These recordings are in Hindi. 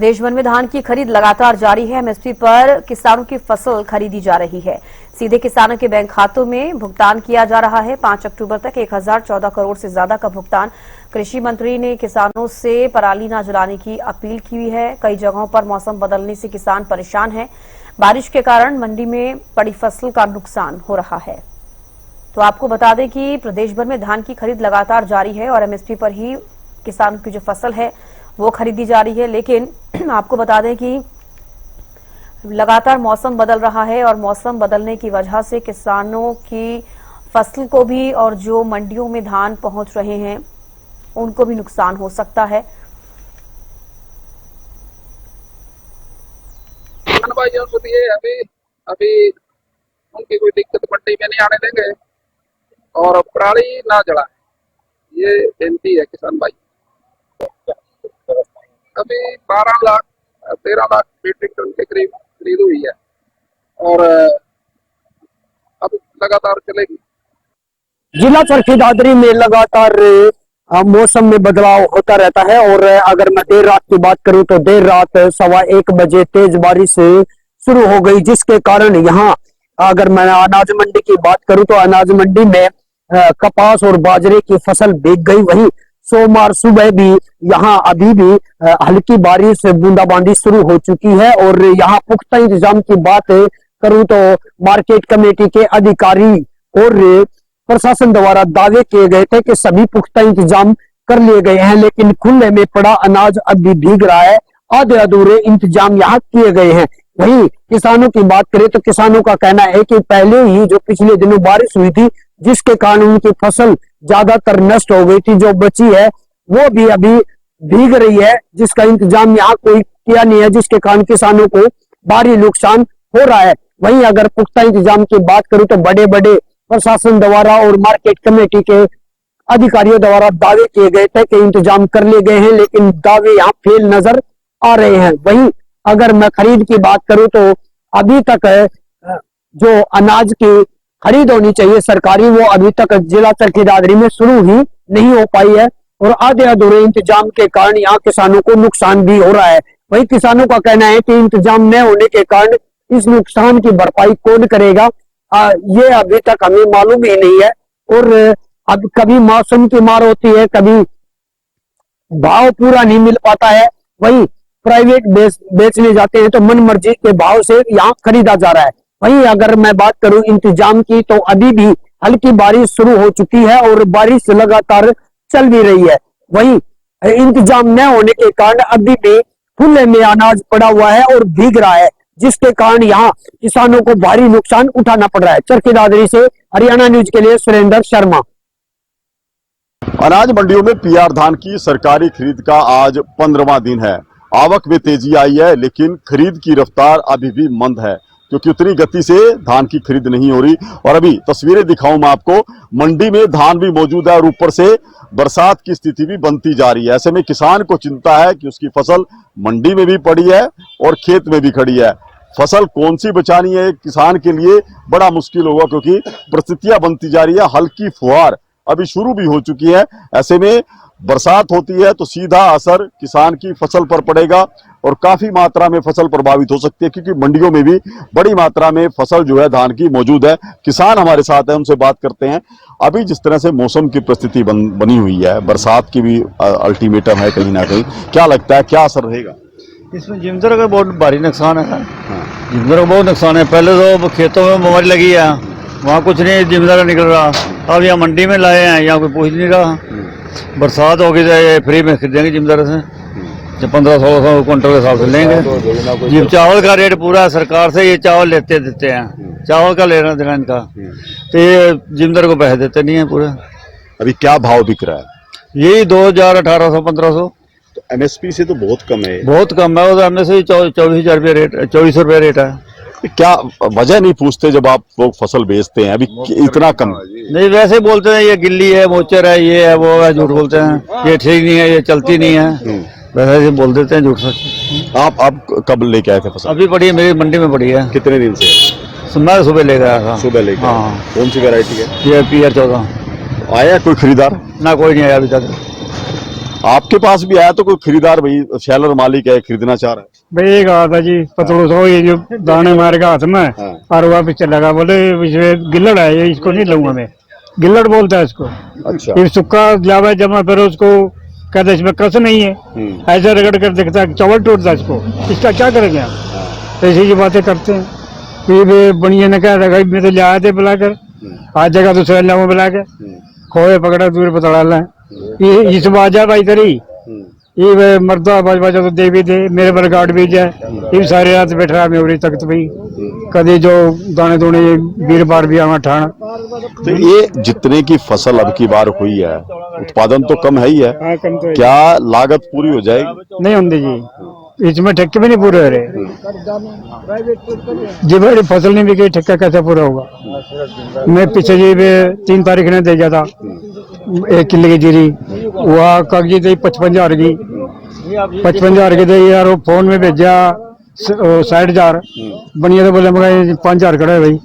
देश भर में धान की खरीद लगातार जारी है। एमएसपी पर किसानों की फसल खरीदी जा रही है। सीधे किसानों के बैंक खातों में भुगतान किया जा रहा है। 5 अक्टूबर तक 1014 करोड़ से ज्यादा का भुगतान। कृषि मंत्री ने किसानों से पराली न जलाने की अपील की है। कई जगहों पर मौसम बदलने से किसान परेशान हैं। बारिश के कारण मंडी में पड़ी फसल का नुकसान हो रहा है। तो आपको बता दें कि प्रदेश भर में धान की खरीद लगातार जारी है और एमएसपी पर ही किसानों की जो फसल है वो खरीदी जा रही है। लेकिन आपको बता दें कि लगातार मौसम बदल रहा है और मौसम बदलने की वजह से किसानों की फसल को भी और जो मंडियों में धान पहुंच रहे हैं उनको भी नुकसान हो सकता है। अभी उनकी कोई दिक्कत मंडी में नहीं आने देंगे और पराली ना जलाएं, ये बेनती है किसान भाई। अभी 12 लाख 13 लाख मीट्रिक टन के करीब खरीद हुई है और अब लगातार चलेगी। जिला चरखी दादरी में लगातार मौसम में बदलाव होता रहता है और अगर मैं देर रात की बात करूं तो देर रात 1:15 बजे तेज बारिश शुरू हो गई, जिसके कारण यहाँ अगर मैं अनाज मंडी की बात करूं तो अनाज मंडी में कपास और बाजरे की फसल भीग गई। वहीं सोमवार सुबह भी यहाँ अभी भी हल्की बारिश बूंदाबांदी शुरू हो चुकी है और यहाँ पुख्ता इंतजाम की बात करूं तो मार्केट कमेटी के अधिकारी और प्रशासन द्वारा दावे किए गए थे कि सभी पुख्ता इंतजाम कर लिए गए हैं, लेकिन खुले में पड़ा अनाज अब भी भीग रहा है। आधे अधूरे इंतजाम यहाँ किए गए हैं। वहीं किसानों की बात करें तो किसानों का कहना है कि पहले ही जो पिछले दिनों बारिश हुई थी जिसके कारण उनकी फसल ज्यादातर नष्ट हो गई थी, जो बची है वो भी अभी भीग रही है, जिसका इंतजाम यहाँ कोई किया नहीं है, जिसके कारण किसानों को भारी नुकसान हो रहा है। वहीं अगर पुख्ता इंतजाम की बात करूं तो बड़े बड़े प्रशासन द्वारा और मार्केट कमेटी के अधिकारियों द्वारा दावे किए गए थे कि इंतजाम कर लिए गए हैं, लेकिन दावे यहाँ फेल नजर आ रहे हैं। वहीं अगर मैं खरीद की बात करूं तो अभी तक जो अनाज की खरीद होनी चाहिए सरकारी, वो अभी तक जिला चरखी दादरी में शुरू ही नहीं हो पाई है और आधे अधूरे इंतजाम के कारण यहाँ किसानों को नुकसान भी हो रहा है। वहीं किसानों का कहना है कि इंतजाम न होने के कारण इस नुकसान की भरपाई कौन करेगा, ये अभी तक हमें मालूम ही नहीं है। और अब कभी मौसम की मार होती है, कभी भाव पूरा नहीं मिल पाता है। वहीं प्राइवेट बेचने जाते हैं तो मन मर्जी के भाव से यहाँ खरीदा जा रहा है। वहीं अगर मैं बात करूं इंतजाम की तो अभी भी हल्की बारिश शुरू हो चुकी है और बारिश लगातार चल भी रही है। वहीं इंतजाम न होने के कारण अभी भी खुले में अनाज पड़ा हुआ है और भीग रहा है, जिसके कारण यहाँ किसानों को भारी नुकसान उठाना पड़ रहा है। चरखी दादरी से हरियाणा न्यूज के लिए सुरेंद्र शर्मा। अनाज मंडियों में पीआर धान की सरकारी खरीद का आज 15वां दिन है। आवक में तेजी आई है, लेकिन खरीद की रफ्तार अभी भी मंद है क्योंकि उतनी गति से धान की खरीद नहीं हो रही। और अभी तस्वीरें दिखाऊं मैं आपको, मंडी में धान भी मौजूद है और ऊपर से बरसात की स्थिति भी बनती जा रही है। ऐसे में किसान को चिंता है कि उसकी फसल मंडी में भी पड़ी है और खेत में भी खड़ी है। फसल कौन सी बचानी है किसान के लिए बड़ा मुश्किल होगा, क्योंकि परिस्थितियां बनती जा रही है। हल्की फुहार अभी शुरू भी हो चुकी है। ऐसे में बरसात होती है तो सीधा असर किसान की फसल पर पड़ेगा और काफी मात्रा में फसल प्रभावित हो सकती है, क्योंकि मंडियों में भी बड़ी मात्रा में फसल जो है धान की मौजूद है। किसान हमारे साथ है, उनसे बात करते हैं। अभी जिस तरह से मौसम की परिस्थिति बनी हुई है, बरसात की भी अल्टीमेटम है कहीं ना कहीं, क्या लगता है क्या असर रहेगा इसमें? जिम्दर का बहुत भारी नुकसान है। जिम्दर का बहुत नुकसान है। पहले तो खेतों में बीमारी लगी है, वहाँ कुछ नहीं जिम्मेदार निकल रहा। अब यहाँ मंडी में लाए हैं, यहाँ कोई पूछ नहीं रहा। बरसात होगी तो ये फ्री में खरीदेंगे जिम्मेदार से, जब 1500-1600 क्विंटल के हिसाब से लेंगे। जब चावल का रेट पूरा है सरकार से, ये चावल लेते देते हैं, चावल का लेना देना इनका, तो ये जिम्मेदार को पैसे देते नहीं है पूरे। अभी क्या भाव बिक रहा है? यही 2000, 1800, 1500। तो एमएसपी से तो बहुत कम है। बहुत कम है, एमएसपी 24,000 रुपये रेट, 2400 रुपये रेट है। क्या वजह नहीं पूछते जब आप लोग फसल बेचते हैं? अभी इतना कम नहीं, वैसे बोलते हैं ये गिल्ली है, मोचर है, ये है, वो है, झूठ बोलते हैं, ये ठीक नहीं है, ये चलती नहीं है, वैसे बोल देते हैं झूठ सच। आप कब लेके आए थे फसल? अभी पड़ी है, मेरी मंडी में पड़ी है। कितने दिन से? मैं सुबह लेकर आया था। सुबह लेकर? हाँ। कौन सी वैरायटी है? ये PR 14। आया कोई खरीदार? ना, कोई नहीं आया अभी तक। आपके पास भी आया तो कोई खरीदार, भाई शैलर मालिक है, खरीदना चाह रहा है? भाई एक आता जी पतलू सो ये जो दाने मार के हाथ में हाँ। और वह पीछे लगा, बोले इसमें गिल्लड़ है, ये इसको नहीं लूंगा मैं। गिल्लड़ बोलता है इसको। अच्छा। फिर सुक्का जावा जमा, फिर उसको कहते इसमें कस नहीं है, ऐसे रगड़ कर देखता है चावल टूटता है इसको, इसका क्या करेंगे आप? ऐसी जो बातें करते हैं। फिर बनिए ने कहा भाई मैं तो ले आए थे बुलाकर, आज जगह दूसरा लाऊं बुला के, खोए पकड़ा दूर पतड़ा ला ये इस बाजा भाई करी ये वे मर्दा बाज बाजा तो दे भी दे, मेरे पर गार्ड भी जाए, ये सारी रात बैठ रहा मैं उरी तख्त भी कभी जो दाने दूने ये बीर बार भी आवा ठाना। तो ये जितने की फसल अब की बार हुई है, उत्पादन तो कम है ही है, हाँ, कम तो है। क्या लागत पूरी हो जाएगी? नहीं होंगे जी, इसमें ठेके भी नहीं पूरे हो रहे जी। मेरी फसल नहीं बिकी, ठेका कैसे पूरा होगा? मैं पीछे जी 3 तारीख ने दे गया था 1 किले की जीरी, वह कागजी दी 55,000 की, 55,000 की दी यार। वो फोन में भेजा 60,000 बनिया, तो बोले मगर 5,000 खड़ा है भाई।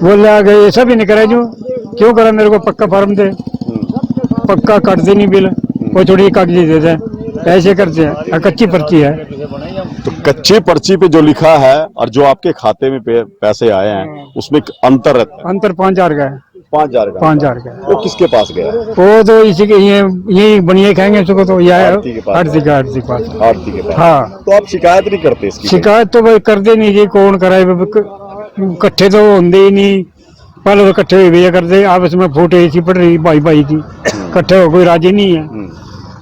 बोले आ गए ऐसा भी नहीं करा जो क्यों करा, मेरे को पक्का फार्म दे, पक्का काट दे नहीं बिल, वो थोड़ी कागजी दे दे, ऐसे करते हैं। कच्ची पर्ची है तो कच्ची पर्ची पे जो लिखा है और जो आपके खाते में पैसे आए हैं उसमें एक अंतर रहता है। अंतर 5,000 का है। 5,000 का? 5,000 का। वो किसके पास गया? वो तो इसी के यही बनिए खाएंगे उसको, तो यह आरती के पास। आरती के पास। आरती के पास। हाँ, तो आप शिकायत नहीं करते इसकी? शिकायत तो भाई कर दे नहीं जी, कौन कराए, इकट्ठे तो होंगे ही नहीं। पहले तो इकट्ठे हुए भैया करते, आपस में फोटो ऐसी पड़ रही भाई भाई की, इकट्ठे हो कोई राजी नहीं है।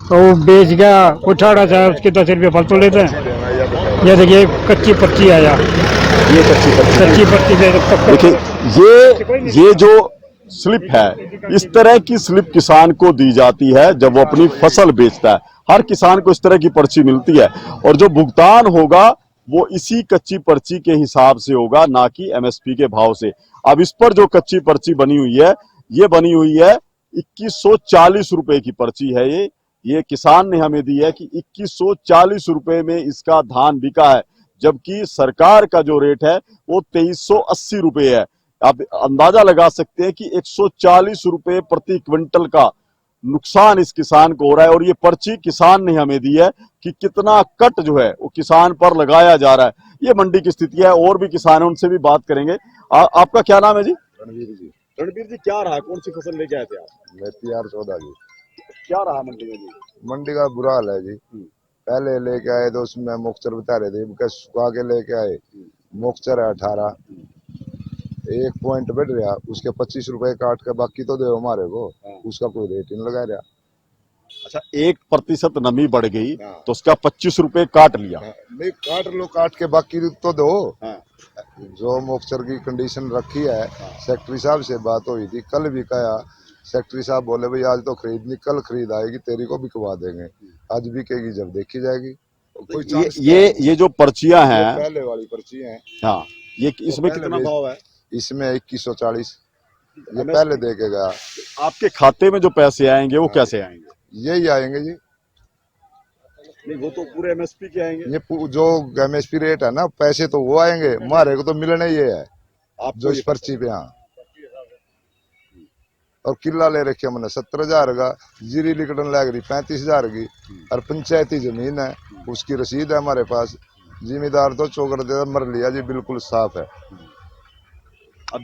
तो वो बेच गया उठाड़ा सा, उसके 10 रुपये फालतू लेते हैं। ये देखिए कच्ची पर्ची आया, ये कच्ची पर्ची दे देखिए, ये जो स्लिप है, इस तरह की स्लिप किसान को दी जाती है जब वो अपनी फसल बेचता है। हर किसान को इस तरह की पर्ची मिलती है और जो भुगतान होगा वो इसी कच्ची पर्ची के हिसाब से होगा, ना कि एमएसपी के भाव से। अब इस पर जो कच्ची पर्ची बनी हुई है, ये बनी हुई है 2140 रुपए की पर्ची है। ये किसान ने हमें दी है कि 2140 रुपए में इसका धान बिका है, जबकि सरकार का जो रेट है वो 2380 रुपए है। आप अंदाजा लगा सकते हैं कि 140 रुपए प्रति क्विंटल का नुकसान इस किसान को हो रहा है। और ये पर्ची किसान ने हमें दी है कि कितना कट जो है वो किसान पर लगाया जा रहा है। ये मंडी की स्थिति है। और भी किसान है, उनसे भी बात करेंगे। आपका क्या नाम है जी? रणवीर जी। रणवीर जी, क्या रहा, कौन सी फसल लेके आए थे आप? मैं PR 14 जी। क्या रहा मंडी में जी? मंडी का बुरा हाल है जी। पहले लेके आए तो उसमें मोक्चर बता रहे थे, सुखा के लेके आए, मोक्चर है 18, 1 पॉइंट बढ़ रहा, उसके 25 रुपए काट के बाकी तो दे हमारे को, उसका कोई रेट नहीं लगा रहा। अच्छा, 1% नमी बढ़ गई तो उसका 25 रुपए काट लिया। नहीं काट लो, काट के बाकी तो दो। हाँ। जो मोक्चर की कंडीशन रखी है, सेक्रेटरी साहब से बात हुई थी, कल भी कहा, सेक्रेटरी साहब बोले भाई आज तो खरीद नहीं, कल खरीद आएगी, तेरी को बिकवा देंगे। आज बिकेगी जब देखी जाएगी। कोई चांस ये जो पर्चियां हैं, पहले वाली पर्ची हैं। हाँ, ये इसमें तो कितना भाव है? इसमें 2140 ये पहले दे के गया। आपके खाते में जो पैसे आएंगे वो कैसे आएंगे? यही आएंगे जी। नहीं, वो तो पूरे एमएसपी के आएंगे। ये जो MSP रेट है ना, पैसे तो वो आएंगे, हमारे को तो मिलना ही है आप जो इस पर्ची पे। हाँ, और किला ले रखे हमने 17,000 का, जीरी लिकटन लग रही 35,000 की, और पंचायती जमीन है, उसकी रसीद है हमारे पास। जिम्मेदार तो चौकर दे मर लिया जी, बिल्कुल साफ है। अब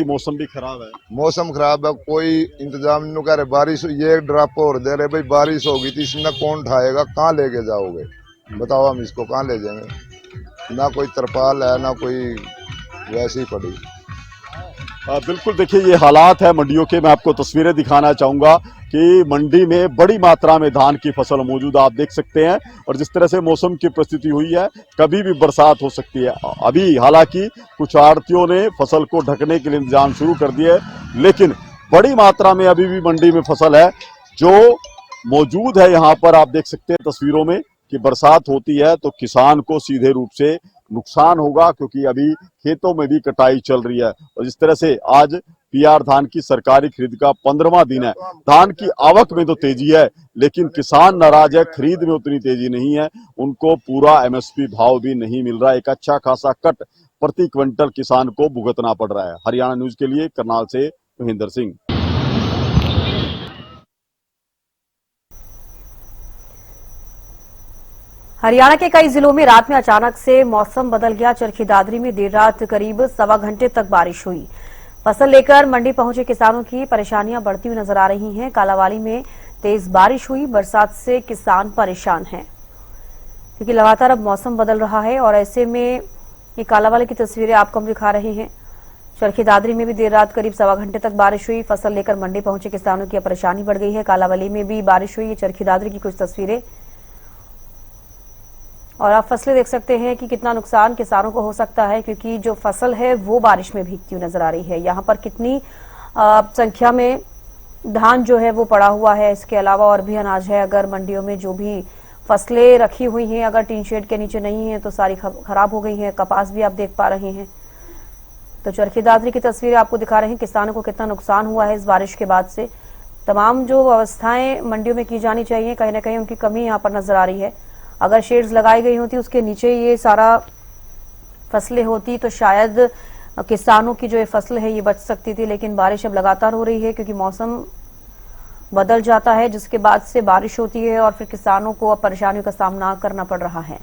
मौसम भी खराब है। मौसम खराब है, कोई इंतजाम नहीं कर रहे। बारिश ये ड्रॉप और दे रहे, भाई बारिश होगी तो इसमें कौन उठाएगा, कहाँ लेके जाओगे बताओ, हम इसको कहाँ ले जाएंगे? ना कोई तरपाल है, ना कोई वैसी पड़ी। बिल्कुल, देखिए ये हालात है मंडियों के। मैं आपको तस्वीरें दिखाना चाहूंगा कि मंडी में बड़ी मात्रा में धान की फसल मौजूद आप देख सकते हैं। और जिस तरह से मौसम की परिस्थिति हुई है, कभी भी बरसात हो सकती है। अभी हालांकि कुछ आड़तियों ने फसल को ढकने के लिए इंतजाम शुरू कर दिए, लेकिन बड़ी मात्रा में अभी भी मंडी में फसल है जो मौजूद है। यहाँ पर आप देख सकते हैं तस्वीरों में कि बरसात होती है तो किसान को सीधे रूप से नुकसान होगा, क्योंकि अभी खेतों में भी कटाई चल रही है। और जिस तरह से आज PR धान की सरकारी खरीद का 15वां दिन है, धान की आवक में तो तेजी है, लेकिन किसान नाराज है, खरीद में उतनी तेजी नहीं है। उनको पूरा MSP भाव भी नहीं मिल रहा है। एक अच्छा खासा कट प्रति क्विंटल किसान को भुगतना पड़ रहा है। हरियाणा न्यूज के लिए करनाल से महेंद्र सिंह। हरियाणा के कई जिलों में रात में अचानक से मौसम बदल गया। चरखी दादरी में देर रात करीब सवा घंटे तक बारिश हुई। फसल लेकर मंडी पहुंचे किसानों की परेशानियां बढ़ती हुई नजर आ रही हैं। कालावाली में तेज बारिश हुई। बरसात से किसान परेशान हैं क्योंकि लगातार अब मौसम बदल रहा है और ऐसे में ये कालावाली की तस्वीरें आपको हम दिखा रहे हैं। चरखी दादरी में भी देर रात करीब सवा घंटे तक बारिश हुई। फसल लेकर मंडी पहुंचे किसानों की परेशानी बढ़ गई है। कालावाली में भी बारिश हुई। चरखी दादरी की कुछ तस्वीरें और आप फसलें देख सकते हैं कि कितना नुकसान किसानों को हो सकता है क्योंकि जो फसल है वो बारिश में भीगती हुई नजर आ रही है। यहाँ पर कितनी संख्या में धान जो है वो पड़ा हुआ है। इसके अलावा और भी अनाज है। अगर मंडियों में जो भी फसलें रखी हुई हैं अगर टीन शेड के नीचे नहीं है तो सारी खराब हो गई हैं। कपास भी आप देख पा रहे हैं। तो चरखी दादरी की तस्वीरें आपको दिखा रहे हैं किसानों को कितना नुकसान हुआ है इस बारिश के बाद से। तमाम जो व्यवस्थाएं मंडियों में की जानी चाहिए कहीं ना कहीं उनकी कमी यहाँ पर नजर आ रही है। अगर शेड्स लगाई गई होती उसके नीचे ये सारा फसलें होती तो शायद किसानों की जो ये फसल है ये बच सकती थी। लेकिन बारिश अब लगातार हो रही है क्योंकि मौसम बदल जाता है जिसके बाद से बारिश होती है और फिर किसानों को अब परेशानियों का सामना करना पड़ रहा है।